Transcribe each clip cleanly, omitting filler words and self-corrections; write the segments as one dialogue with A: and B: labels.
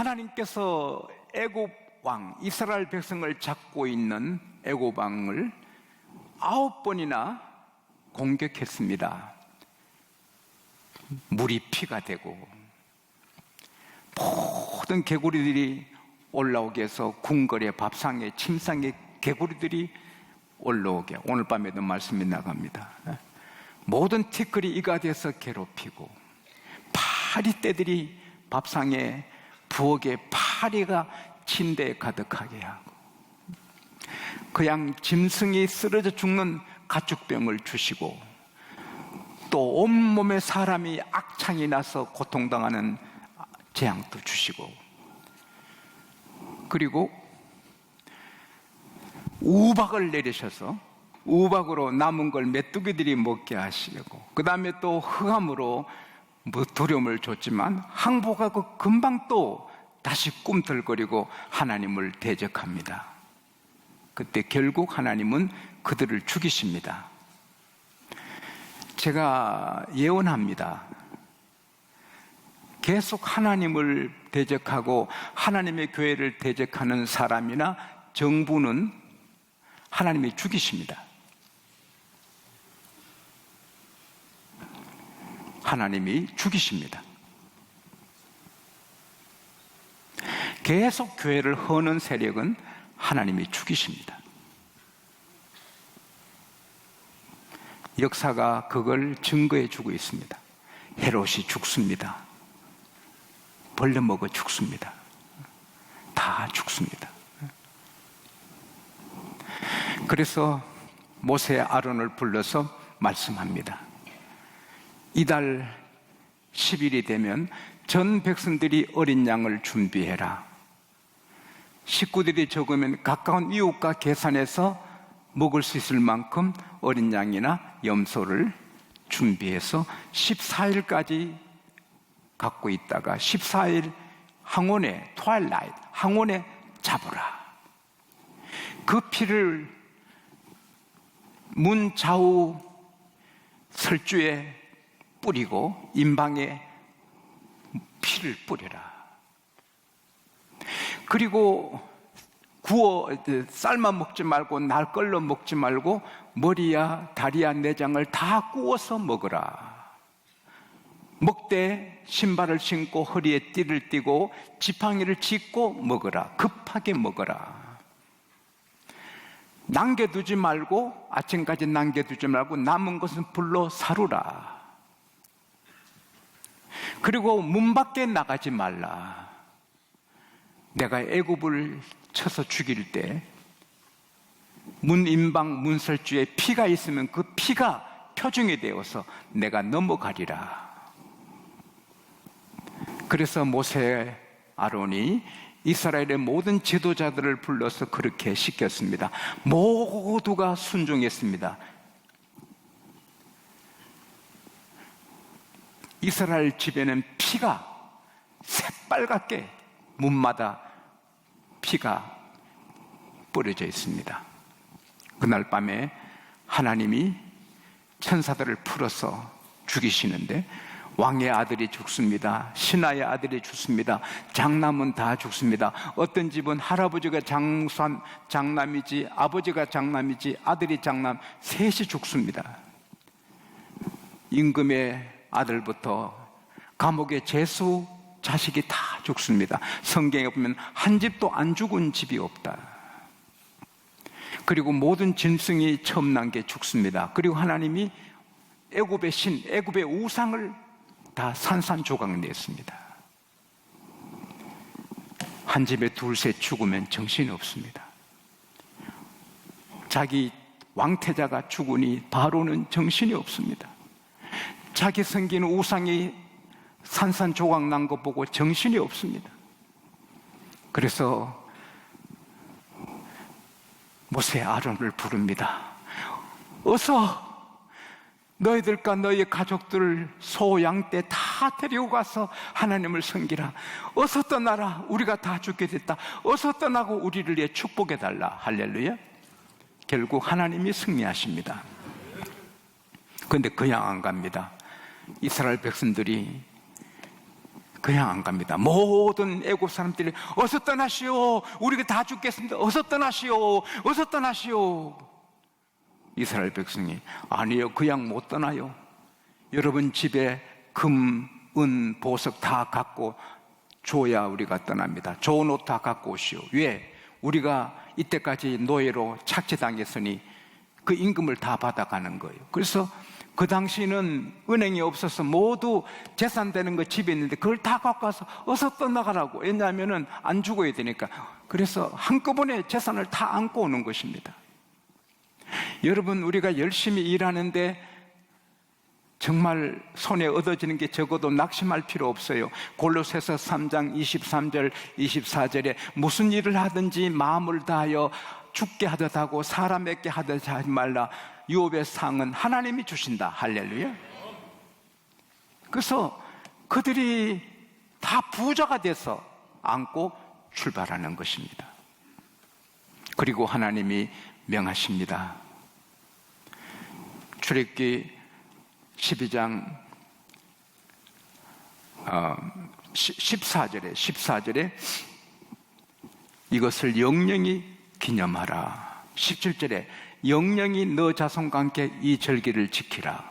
A: 하나님께서 애굽 왕 이스라엘 백성을 잡고 있는 애굽 왕을 9번이나 공격했습니다. 물이 피가 되고 모든 개구리들이 올라오게 해서 궁궐의 밥상에 침상에 개구리들이 올라오게, 오늘 밤에도 말씀이 나갑니다. 모든 티끌이 이가 돼서 괴롭히고 파리떼들이 밥상에 부엌에 파리가 침대에 가득하게 하고 그냥 짐승이 쓰러져 죽는 가축병을 주시고 또 온몸에 사람이 악창이 나서 고통당하는 재앙도 주시고, 그리고 우박을 내리셔서 우박으로 남은 걸 메뚜기들이 먹게 하시고, 그 다음에 또 흑암으로 두려움을 줬지만 항복하고 금방 또 다시 꿈틀거리고 하나님을 대적합니다. 그때 결국 하나님은 그들을 죽이십니다. 제가 예언합니다. 계속 하나님을 대적하고 하나님의 교회를 대적하는 사람이나 정부는 하나님이 죽이십니다. 하나님이 죽이십니다. 계속 교회를 허는 세력은 하나님이 죽이십니다. 역사가 그걸 증거해 주고 있습니다. 헤롯이 죽습니다. 벌레 먹어 죽습니다. 다 죽습니다. 그래서 모세 아론을 불러서 말씀합니다. 이달 10일이 되면 전 백성들이 어린 양을 준비해라. 식구들이 적으면 가까운 이웃과 계산해서 먹을 수 있을 만큼 어린 양이나 염소를 준비해서 14일까지 갖고 있다가 14일 항원에, 트와일라이트, 항원에 잡으라. 그 피를 문 좌우 설주에 뿌리고 임방에 피를 뿌려라. 그리고 삶아 먹지 말고 날 걸러 먹지 말고 머리야 다리야 내장을 다 구워서 먹어라. 먹되 신발을 신고 허리에 띠를 띠고 지팡이를 짚고 먹어라. 급하게 먹어라. 남겨두지 말고, 아침까지 남겨두지 말고 남은 것은 불로 사루라. 그리고 문 밖에 나가지 말라. 내가 애굽을 쳐서 죽일 때 문 임방 문설주에 피가 있으면 그 피가 표징이 되어서 내가 넘어가리라. 그래서 모세 아론이 이스라엘의 모든 지도자들을 불러서 그렇게 시켰습니다. 모두가 순종했습니다. 이스라엘 집에는 피가 새빨갛게 문마다 피가 뿌려져 있습니다. 그날 밤에 하나님이 천사들을 풀어서 죽이시는데 왕의 아들이 죽습니다. 신하의 아들이 죽습니다. 장남은 다 죽습니다. 어떤 집은 할아버지가 장남이지 아버지가 장남이지 아들이 장남, 셋이 죽습니다. 임금의 아들부터 감옥의 제수 자식이 다 죽습니다. 성경에 보면 한 집도 안 죽은 집이 없다. 그리고 모든 짐승이 처음 난 게 죽습니다. 그리고 하나님이 애굽의 신, 애굽의 우상을 다 산산조각 냈습니다. 한 집에 둘셋 죽으면 정신이 없습니다. 자기 왕태자가 죽으니 바로는 정신이 없습니다. 자기 섬기는 우상이 산산조각 난 거 보고 정신이 없습니다. 그래서 모세 아론을 부릅니다. 어서 너희들과 너희 가족들을 소, 양, 떼 다 데리고 가서 하나님을 섬기라. 어서 떠나라. 우리가 다 죽게 됐다. 어서 떠나고 우리를 위해 축복해달라. 할렐루야. 결국 하나님이 승리하십니다. 그런데 그냥 안 갑니다. 이스라엘 백성들이 그냥 안 갑니다. 모든 애굽 사람들이 어서 떠나시오. 우리가 다 죽겠습니다. 어서 떠나시오. 어서 떠나시오. 이스라엘 백성이 아니요, 그냥 못 떠나요. 여러분 집에 금, 은, 보석 다 갖고 줘야 우리가 떠납니다. 좋은 옷 다 갖고 오시오. 왜? 우리가 이때까지 노예로 착취당했으니 그 임금을 다 받아가는 거예요. 그래서 그 당시는 은행이 없어서 모두 재산되는 거 집에 있는데 그걸 다 갖고 와서 어서 떠나가라고. 왜냐하면 안 죽어야 되니까. 그래서 한꺼번에 재산을 다 안고 오는 것입니다. 여러분, 우리가 열심히 일하는데 정말 손에 얻어지는 게 적어도 낙심할 필요 없어요. 골로새서 3장 23절 24절에 무슨 일을 하든지 마음을 다하여 죽게 하듯 하고 사람에게 하듯 하지 말라. 유업의 상은 하나님이 주신다. 할렐루야. 그래서 그들이 다 부자가 돼서 안고 출발하는 것입니다. 그리고 하나님이 명하십니다. 출애굽기 12장 14절에 이것을 영영히 기념하라. 17절에 영영히 너 자손과 함께 이 절기를 지키라.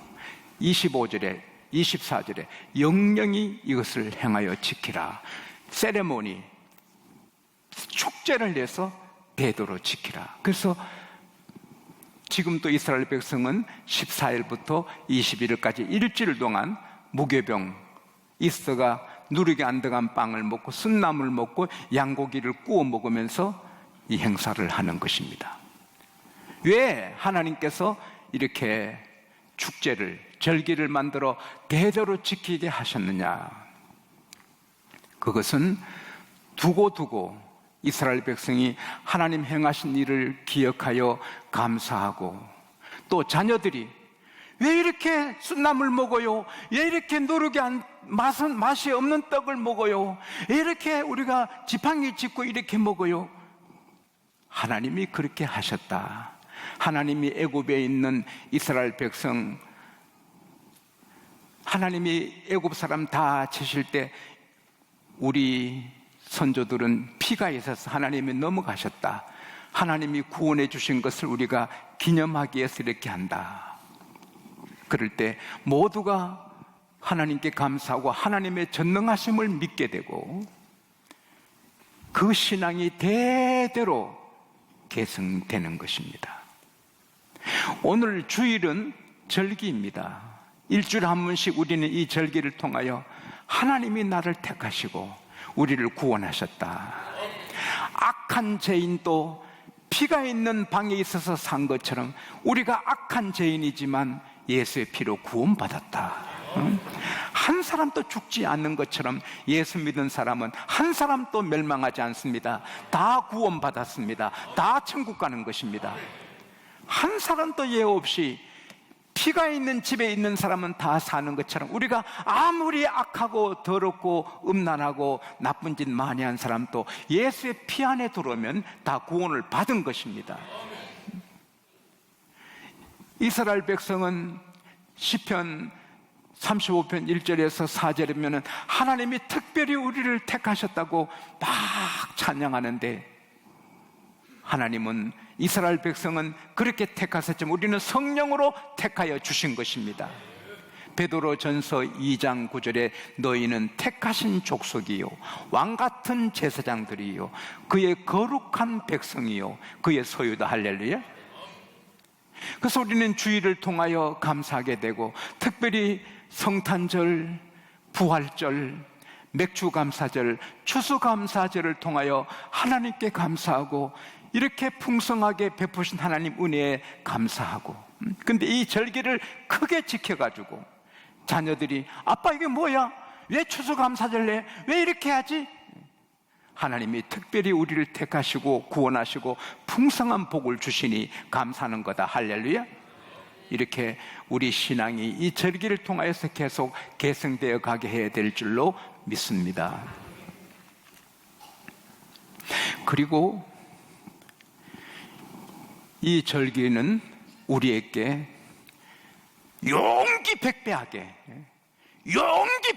A: 25절에 24절에 영영히 이것을 행하여 지키라. 세레모니, 축제를 내서 대도로 지키라. 그래서 지금도 이스라엘 백성은 14일부터 21일까지 일주일 동안 무교병, 이스터가 누룩이 안 들어간 빵을 먹고 순나물 먹고 양고기를 구워 먹으면서 이 행사를 하는 것입니다. 왜 하나님께서 이렇게 축제를, 절기를 만들어 대대로 지키게 하셨느냐? 그것은 두고두고 이스라엘 백성이 하나님 행하신 일을 기억하여 감사하고, 또 자녀들이 왜 이렇게 순나물 먹어요? 왜 이렇게 누룩이 맛이 없는 떡을 먹어요? 왜 이렇게 우리가 지팡이 짚고 이렇게 먹어요? 하나님이 그렇게 하셨다. 하나님이 애굽에 있는 이스라엘 백성, 하나님이 애굽 사람 다 치실 때 우리 선조들은 피가 있어서 하나님이 넘어가셨다. 하나님이 구원해 주신 것을 우리가 기념하기 위해서 이렇게 한다. 그럴 때 모두가 하나님께 감사하고 하나님의 전능하심을 믿게 되고 그 신앙이 대대로 계승되는 것입니다. 오늘 주일은 절기입니다. 일주일에 한 번씩 우리는 이 절기를 통하여 하나님이 나를 택하시고 우리를 구원하셨다. 악한 죄인도 피가 있는 방에 있어서 산 것처럼 우리가 악한 죄인이지만 예수의 피로 구원받았다. 한 사람도 죽지 않는 것처럼 예수 믿은 사람은 한 사람도 멸망하지 않습니다. 다 구원받았습니다. 다 천국 가는 것입니다. 한 사람도 예외 없이 피가 있는 집에 있는 사람은 다 사는 것처럼 우리가 아무리 악하고 더럽고 음란하고 나쁜 짓 많이 한 사람도 예수의 피 안에 들어오면 다 구원을 받은 것입니다. 이스라엘 백성은 시편 35편 1절에서 4절이면 하나님이 특별히 우리를 택하셨다고 막 찬양하는데, 하나님은 이스라엘 백성은 그렇게 택하셨지만 우리는 성령으로 택하여 주신 것입니다. 베드로전서 2장 9절에 너희는 택하신 족속이요 왕같은 제사장들이요 그의 거룩한 백성이요 그의 소유다. 할렐루야. 그래서 우리는 주일을 통하여 감사하게 되고, 특별히 성탄절, 부활절, 맥주감사절, 추수감사절을 통하여 하나님께 감사하고 이렇게 풍성하게 베푸신 하나님 은혜에 감사하고, 근데 이 절기를 크게 지켜가지고 자녀들이 아빠 이게 뭐야? 왜 추수감사절 해? 왜 이렇게 하지? 하나님이 특별히 우리를 택하시고 구원하시고 풍성한 복을 주시니 감사하는 거다. 할렐루야. 이렇게 우리 신앙이 이 절기를 통하여서 계속 계승되어 가게 해야 될 줄로 믿습니다. 그리고 이 절기는 우리에게 용기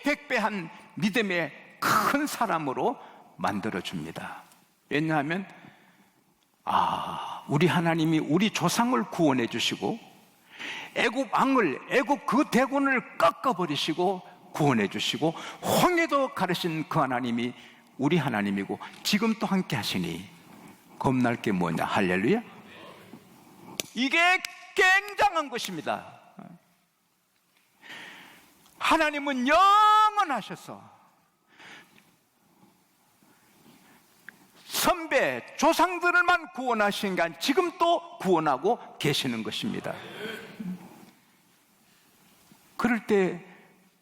A: 백배한 믿음의 큰 사람으로 만들어줍니다. 왜냐하면 우리 하나님이 우리 조상을 구원해 주시고 애굽 왕을, 애굽 그 대군을 꺾어버리시고 구원해 주시고 홍해도 가르신 그 하나님이 우리 하나님이고 지금 또 함께 하시니 겁날 게 뭐냐. 할렐루야. 이게 굉장한 것입니다. 하나님은 영원하셔서 선배, 조상들만 구원하신 게 아니라 지금 또 구원하고 계시는 것입니다. 그럴 때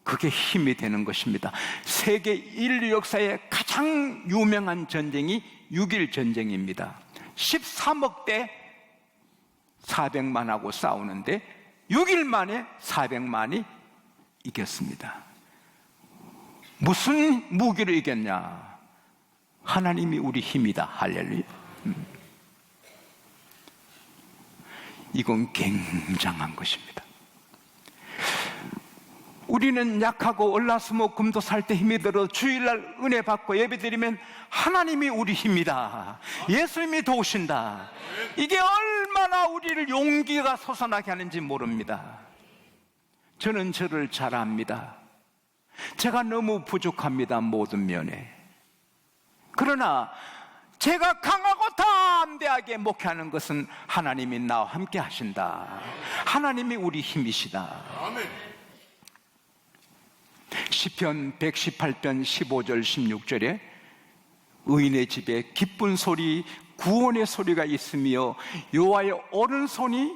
A: 그게 힘이 되는 것입니다. 세계 인류 역사의 가장 유명한 전쟁이 6.1 전쟁입니다. 13억 대 400만하고 싸우는데 6일 만에 400만이 이겼습니다. 무슨 무기로 이겼냐? 하나님이 우리 힘이다. 할렐루야. 이건 굉장한 것입니다. 우리는 약하고 월화수목 금도 살 때 힘이 들어 주일날 은혜 받고 예배드리면 하나님이 우리 힘이다, 예수님이 도우신다, 이게 얼마나 우리를 용기가 솟아나게 하는지 모릅니다. 저는 저를 잘 압니다. 제가 너무 부족합니다, 모든 면에. 그러나 제가 강하고 담대하게 목회하는 것은 하나님이 나와 함께 하신다, 하나님이 우리 힘이시다. 아멘. 시편 118편 15절 16절에 의인의 집에 기쁜 소리, 구원의 소리가 있으며 여호와의 오른손이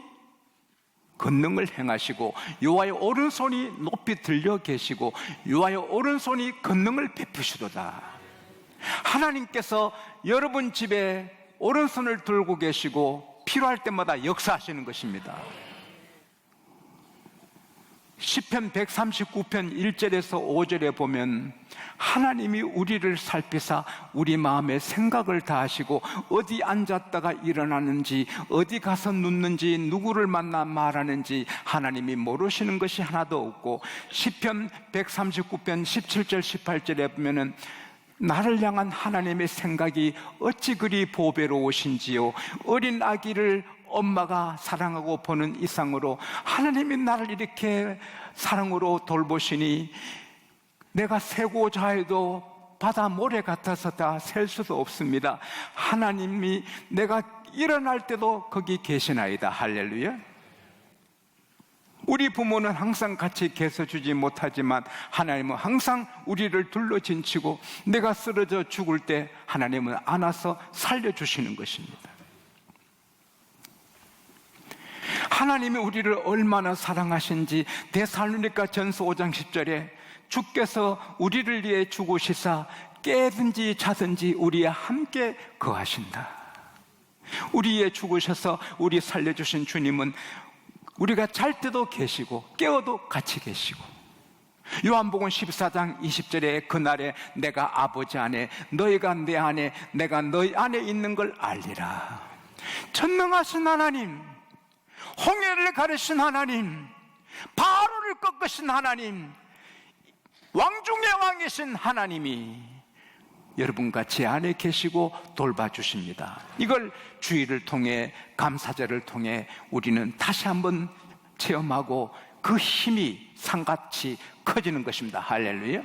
A: 권능을 행하시고 여호와의 오른손이 높이 들려 계시고 여호와의 오른손이 권능을 베푸시도다. 하나님께서 여러분 집에 오른손을 들고 계시고 필요할 때마다 역사하시는 것입니다. 시편 139편 1절에서 5절에 보면 하나님이 우리를 살피사 우리 마음에 생각을 다하시고 어디 앉았다가 일어나는지 어디 가서 눕는지 누구를 만나 말하는지 하나님이 모르시는 것이 하나도 없고, 시편 139편 17절 18절에 보면은 나를 향한 하나님의 생각이 어찌 그리 보배로우신지요, 어린 아기를 엄마가 사랑하고 보는 이상으로 하나님이 나를 이렇게 사랑으로 돌보시니 내가 세고자 해도 바다 모래 같아서 다 셀 수도 없습니다. 하나님이 내가 일어날 때도 거기 계시나이다. 할렐루야. 우리 부모는 항상 같이 계셔주지 못하지만 하나님은 항상 우리를 둘러진치고 내가 쓰러져 죽을 때 하나님은 안아서 살려주시는 것입니다. 하나님이 우리를 얼마나 사랑하신지 데살로니가 전서 5장 10절에 주께서 우리를 위해 죽으시사 깨든지 자든지 우리와 함께 거하신다. 우리 위해 죽으셔서 우리 살려주신 주님은 우리가 잘 때도 계시고 깨어도 같이 계시고, 요한복음 14장 20절에 그날에 내가 아버지 안에 너희가 내 안에 내가 너희 안에 있는 걸 알리라. 전능하신 하나님, 홍해를 가르신 하나님, 바로를 꺾으신 하나님, 왕중의 왕이신 하나님이 여러분과 제 안에 계시고 돌봐주십니다. 이걸 주일을 통해, 감사절을 통해 우리는 다시 한번 체험하고 그 힘이 산같이 커지는 것입니다. 할렐루야.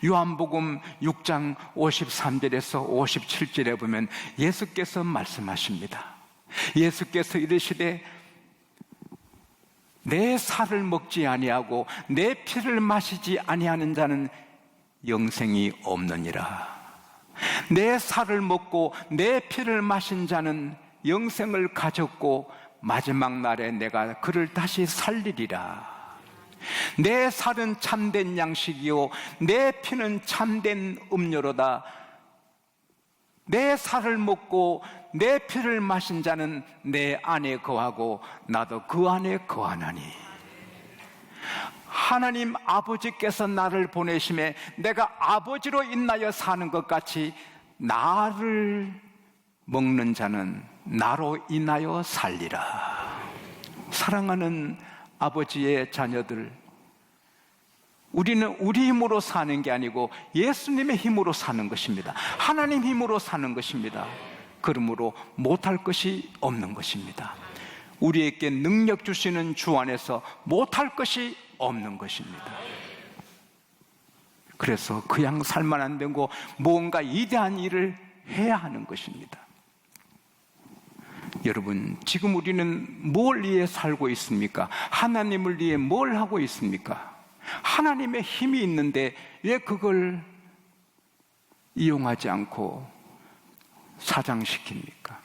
A: 요한복음 6장 53절에서 57절에 보면 예수께서 말씀하십니다. 예수께서 이르시되 내 살을 먹지 아니하고 내 피를 마시지 아니하는 자는 영생이 없느니라. 내 살을 먹고 내 피를 마신 자는 영생을 가졌고 마지막 날에 내가 그를 다시 살리리라. 내 살은 참된 양식이요 내 피는 참된 음료로다. 내 살을 먹고 내 피를 마신 자는 내 안에 거하고 나도 그 안에 거하나니. 하나님 아버지께서 나를 보내심에 내가 아버지로 인하여 사는 것 같이 나를 먹는 자는 나로 인하여 살리라. 사랑하는 아버지의 자녀들, 우리는 우리 힘으로 사는 게 아니고 예수님의 힘으로 사는 것입니다. 하나님 힘으로 사는 것입니다. 그러므로 못할 것이 없는 것입니다. 우리에게 능력 주시는 주 안에서 못할 것이 없는 것입니다. 그래서 그냥 살만 안 되고 뭔가 위대한 일을 해야 하는 것입니다. 여러분, 지금 우리는 뭘 위해 살고 있습니까? 하나님을 위해 뭘 하고 있습니까? 하나님의 힘이 있는데 왜 그걸 이용하지 않고 사장시킵니까?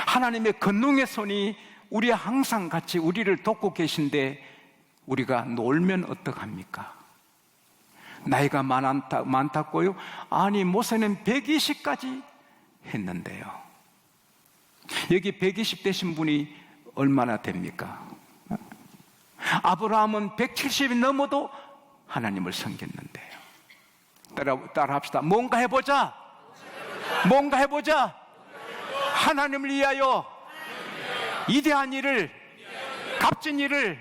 A: 하나님의 권능의 손이 우리 항상 같이 우리를 돕고 계신데 우리가 놀면 어떡합니까? 나이가 많다고요? 아니, 모세는 120까지 했는데요. 여기 120 되신 분이 얼마나 됩니까? 아브라함은 170이 넘어도 하나님을 섬겼는데요. 따라 합시다. 뭔가 해보자. 뭔가 해보자. 하나님을 위하여 위대한 일을, 값진 일을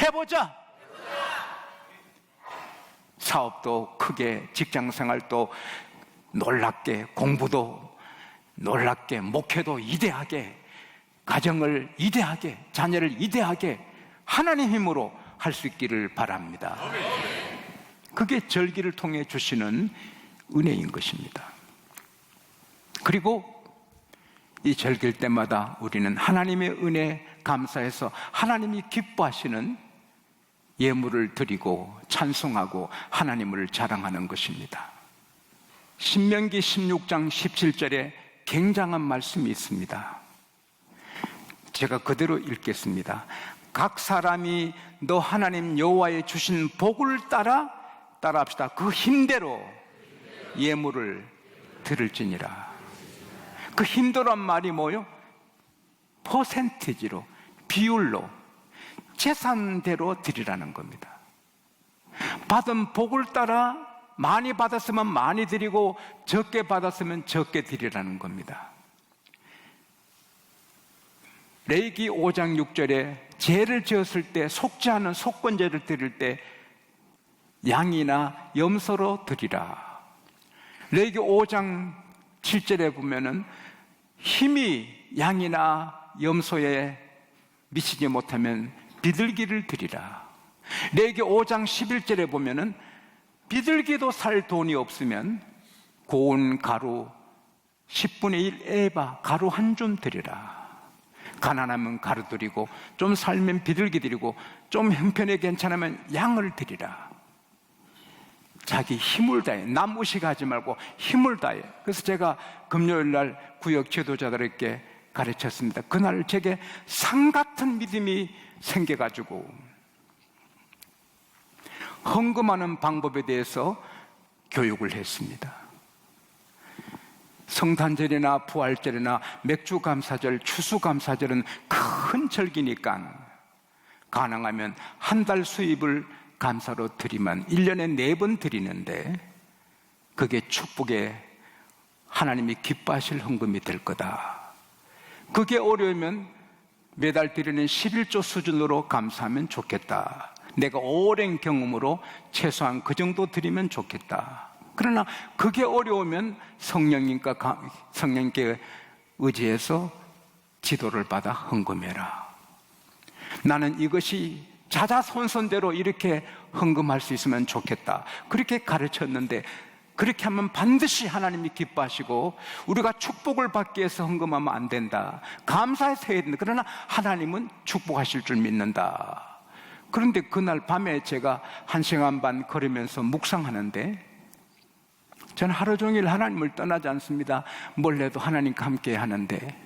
A: 해보자. 사업도 크게, 직장생활도 놀랍게, 공부도 놀랍게, 목회도 위대하게, 가정을 위대하게, 자녀를 위대하게 하나님 힘으로 할 수 있기를 바랍니다. 그게 절기를 통해 주시는 은혜인 것입니다. 그리고 이 절기일 때마다 우리는 하나님의 은혜 감사해서 하나님이 기뻐하시는 예물을 드리고 찬송하고 하나님을 자랑하는 것입니다. 신명기 16장 17절에 굉장한 말씀이 있습니다. 제가 그대로 읽겠습니다. 각 사람이 너 하나님 여호와의 주신 복을 따라합시다. 그 힘대로 예물을 드릴지니라. 그 힘대로란 말이 뭐요? 퍼센티지로, 비율로, 재산대로 드리라는 겁니다. 받은 복을 따라 많이 받았으면 많이 드리고 적게 받았으면 적게 드리라는 겁니다. 레위기 5장 6절에 죄를 지었을 때 속지 않은 속건제를 드릴 때 양이나 염소로 드리라. 레위기 5장 7절에 보면은 힘이 양이나 염소에 미치지 못하면 비둘기를 드리라. 레위기 5장 11절에 보면은 비둘기도 살 돈이 없으면 고운 가루 10분의 1 에바 가루 한 줌 드리라. 가난하면 가루 드리고 좀 살면 비둘기 드리고 좀 형편이 괜찮으면 양을 드리라. 자기 힘을 다해, 남 의식하지 말고 힘을 다해. 그래서 제가 금요일 날 구역 지도자들에게 가르쳤습니다. 그날 제게 산 같은 믿음이 생겨가지고 헌금하는 방법에 대해서 교육을 했습니다. 성탄절이나 부활절이나 맥주감사절, 추수감사절은 큰 절기니까 가능하면 한 달 수입을 감사로 드리면 1년에 4번 드리는데 그게 축복에 하나님이 기뻐하실 헌금이 될 거다. 그게 어려우면 매달 드리는 11조 수준으로 감사하면 좋겠다. 내가 오랜 경험으로 최소한 그 정도 드리면 좋겠다. 그러나 그게 어려우면 성령님께 의지해서 지도를 받아 헌금해라. 나는 이것이 자자손손대로 이렇게 헌금할 수 있으면 좋겠다. 그렇게 가르쳤는데 그렇게 하면 반드시 하나님이 기뻐하시고 우리가 축복을 받기 위해서 헌금하면 안 된다. 감사해서 해야 된다. 그러나 하나님은 축복하실 줄 믿는다. 그런데 그날 밤에 제가 1시간 반 걸으면서 묵상하는데 저는 하루 종일 하나님을 떠나지 않습니다. 몰래도 하나님과 함께 하는데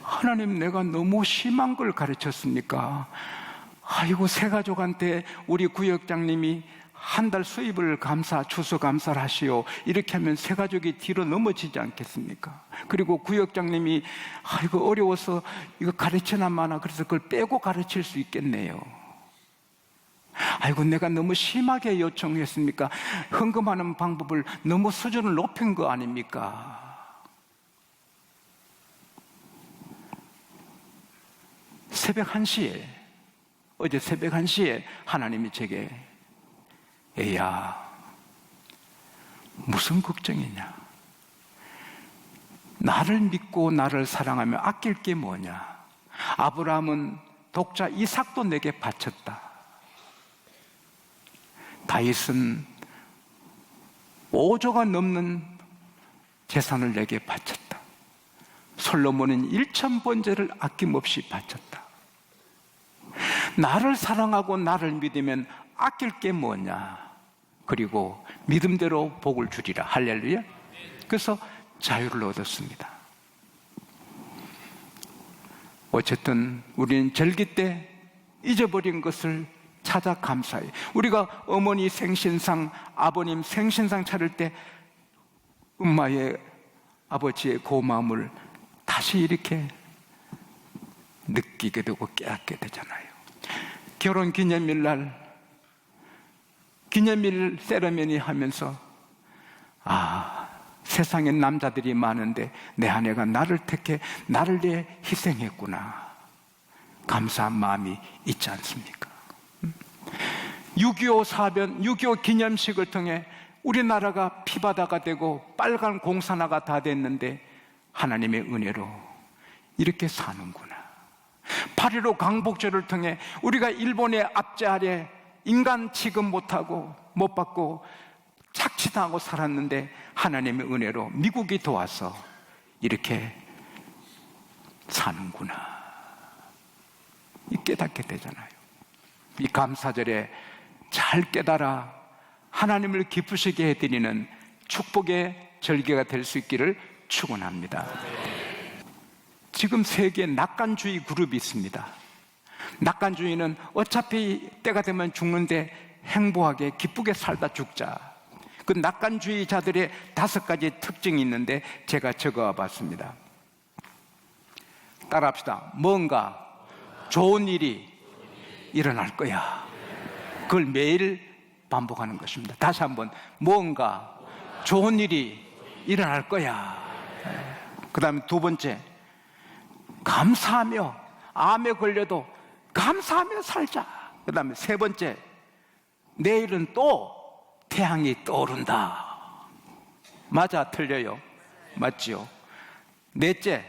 A: 하나님, 내가 너무 심한 걸 가르쳤습니까? 아이고, 새 가족한테 우리 구역장님이 한 달 수입을 추수감사를 하시오. 이렇게 하면 새 가족이 뒤로 넘어지지 않겠습니까? 그리고 구역장님이 아이고 어려워서 이거 가르치나 마나 그래서 그걸 빼고 가르칠 수 있겠네요. 아이고, 내가 너무 심하게 요청했습니까? 헌금하는 방법을 너무 수준을 높인 거 아닙니까? 새벽 1시에 어제 새벽 1시에 하나님이 제게 애야, 무슨 걱정이냐? 나를 믿고 나를 사랑하며 아낄 게 뭐냐? 아브라함은 독자 이삭도 내게 바쳤다. 다윗은 5조가 넘는 재산을 내게 바쳤다. 솔로몬은 1,000번제를 아낌없이 바쳤다. 나를 사랑하고 나를 믿으면 아낄 게 뭐냐? 그리고 믿음대로 복을 주리라. 할렐루야. 그래서 자유를 얻었습니다. 어쨌든 우리는 절기 때 잊어버린 것을 찾아 감사해. 우리가 어머니 생신상, 아버님 생신상 차릴 때 엄마의, 아버지의 고마움을 다시 이렇게 느끼게 되고 깨닫게 되잖아요. 결혼 기념일 날 기념일 세레머니 하면서 세상에 남자들이 많은데 내 아내가 나를 택해 나를 위해 희생했구나. 감사한 마음이 있지 않습니까? 6.25 사변, 6.25 기념식을 통해 우리나라가 피바다가 되고 빨간 공산화가 다 됐는데 하나님의 은혜로 이렇게 사는구나. 8.15 강복절을 통해 우리가 일본의 압제 아래 인간 취급 못하고 못 받고 착취당하고 살았는데 하나님의 은혜로 미국이 도와서 이렇게 사는구나. 이 깨닫게 되잖아요. 이 감사절에 잘 깨달아 하나님을 기쁘시게 해드리는 축복의 절기가 될 수 있기를 축원합니다. 지금 세계에 낙관주의 그룹이 있습니다. 낙관주의는 어차피 때가 되면 죽는데 행복하게 기쁘게 살다 죽자. 그 낙관주의자들의 5가지 특징이 있는데 제가 적어 봤습니다. 따라합시다. 뭔가 좋은 일이 일어날 거야. 그걸 매일 반복하는 것입니다. 다시 한번, 뭔가 좋은 일이 일어날 거야. 그 다음에 2번째, 감사하며 암에 걸려도 감사하며 살자. 그 다음에 3번째, 내일은 또 태양이 떠오른다. 맞아, 틀려요? 맞지요? 넷째,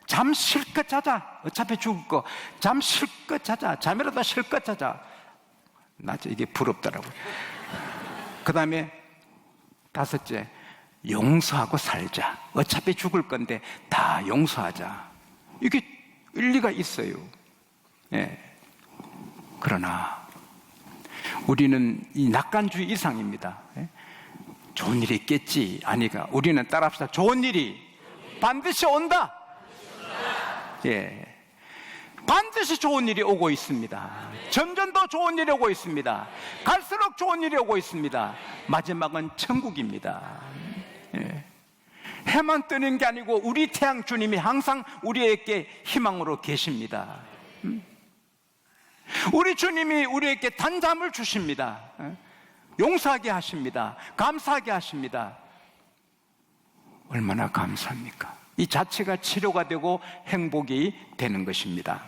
A: 잠 실컷 자자. 어차피 죽을 거. 잠 실컷 자자. 잠이라도 실컷 자자. 나 이게 부럽더라고요. 그 다음에 5째, 용서하고 살자. 어차피 죽을 건데 다 용서하자. 이게 일리가 있어요. 예. 그러나 우리는 이 낙관주의 이상입니다. 예? 좋은 일이 있겠지. 아니가. 우리는 따라합시다. 좋은 일이 반드시 온다. 예. 반드시 좋은 일이 오고 있습니다. 점점 더 좋은 일이 오고 있습니다. 갈수록 좋은 일이 오고 있습니다. 마지막은 천국입니다. 예. 해만 뜨는 게 아니고 우리 태양 주님이 항상 우리에게 희망으로 계십니다. 우리 주님이 우리에게 단잠을 주십니다. 용서하게 하십니다. 감사하게 하십니다. 얼마나 감사합니까? 이 자체가 치료가 되고 행복이 되는 것입니다.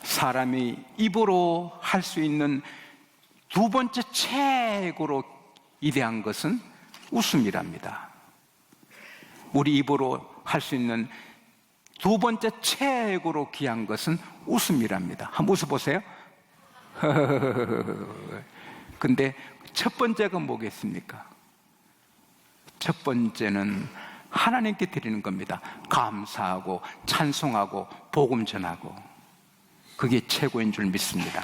A: 사람이 입으로 할 수 있는 2번째 최고로 위대한 것은 웃음이랍니다. 우리 입으로 할 수 있는 2번째 최고로 귀한 것은 웃음이랍니다. 한번 웃어보세요. 근데 첫 번째가 뭐겠습니까? 첫 번째는 하나님께 드리는 겁니다. 감사하고 찬송하고 복음 전하고, 그게 최고인 줄 믿습니다.